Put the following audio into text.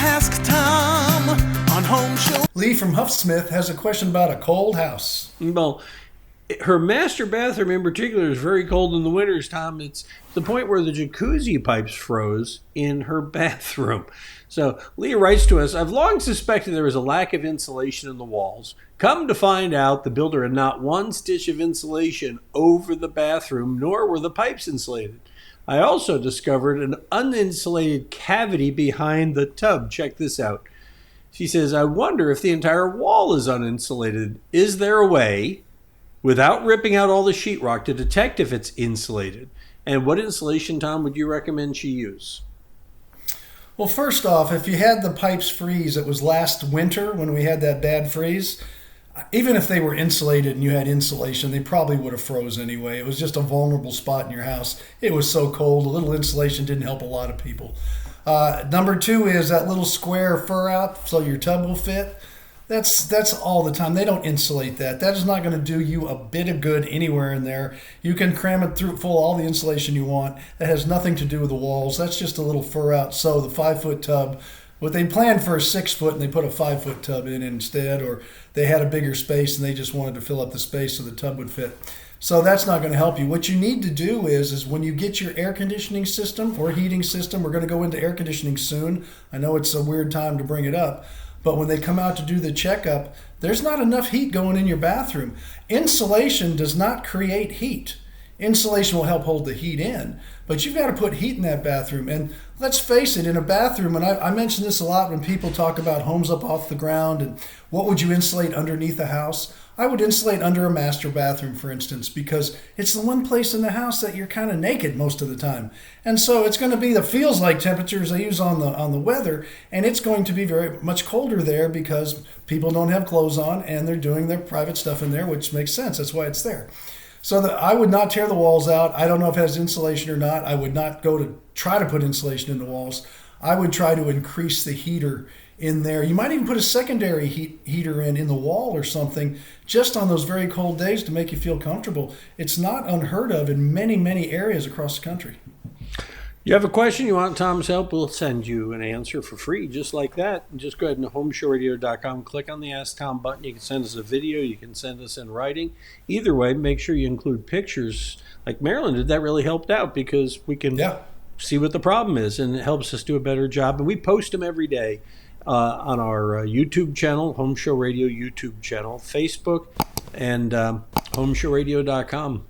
Ask Tom on Home Show. Lee from Huffsmith has a question about a cold house. Well, her master bathroom in particular is very cold in the winters, Tom. It's the point where the jacuzzi pipes froze in her bathroom. So Leah writes to us, I've long suspected there was a lack of insulation in the walls. Come to find out, the builder had not one stitch of insulation over the bathroom, nor were the pipes insulated. I also discovered an uninsulated cavity behind the tub. Check this out. She says, I wonder if the entire wall is uninsulated. Is there a way, without ripping out all the sheetrock, to detect if it's insulated? And what insulation, Tom, would you recommend she use? Well, first off, if you had the pipes freeze, it was last winter when we had that bad freeze. Even if they were insulated and you had insulation, they probably would have froze anyway. It was just a vulnerable spot in your house. It was so cold. A little insulation didn't help a lot of people. Number two is that little square fur out so your tub will fit. That's all the time. They don't insulate that. That is not going to do you a bit of good anywhere in there. You can cram it through full all the insulation you want. That has nothing to do with the walls. That's just a little fur out. So the 5-foot tub, what they planned for a 6-foot and they put a 5-foot tub in instead, or they had a bigger space and they just wanted to fill up the space so the tub would fit. So that's not going to help you. What you need to do is when you get your air conditioning system or heating system, we're going to go into air conditioning soon. I know it's a weird time to bring it up. But when they come out to do the checkup, there's not enough heat going in your bathroom. Insulation does not create heat. Insulation will help hold the heat in, but you've got to put heat in that bathroom. And let's face it, in a bathroom, and I mention this a lot when people talk about homes up off the ground and what would you insulate underneath a house. I would insulate under a master bathroom, for instance, because it's the one place in the house that you're kind of naked most of the time. And so it's going to be the feels like temperatures they use on the weather, and it's going to be very much colder there because people don't have clothes on and they're doing their private stuff in there, which makes sense. That's why it's there. So I would not tear the walls out. I don't know if it has insulation or not. I would not go to try to put insulation in the walls. I would try to increase the heater in there. You might even put a secondary heater in the wall or something just on those very cold days to make you feel comfortable. It's not unheard of in many, many areas across the country. You have a question, you want Tom's help, we'll send you an answer for free, just like that. And just go ahead to HomeShowRadio.com, click on the Ask Tom button. You can send us a video, you can send us in writing. Either way, make sure you include pictures. Like Marilyn did, that really helped out because we can see what the problem is, and it helps us do a better job. And we post them every day on our YouTube channel, Home Show Radio YouTube channel, Facebook, and HomeShowRadio.com.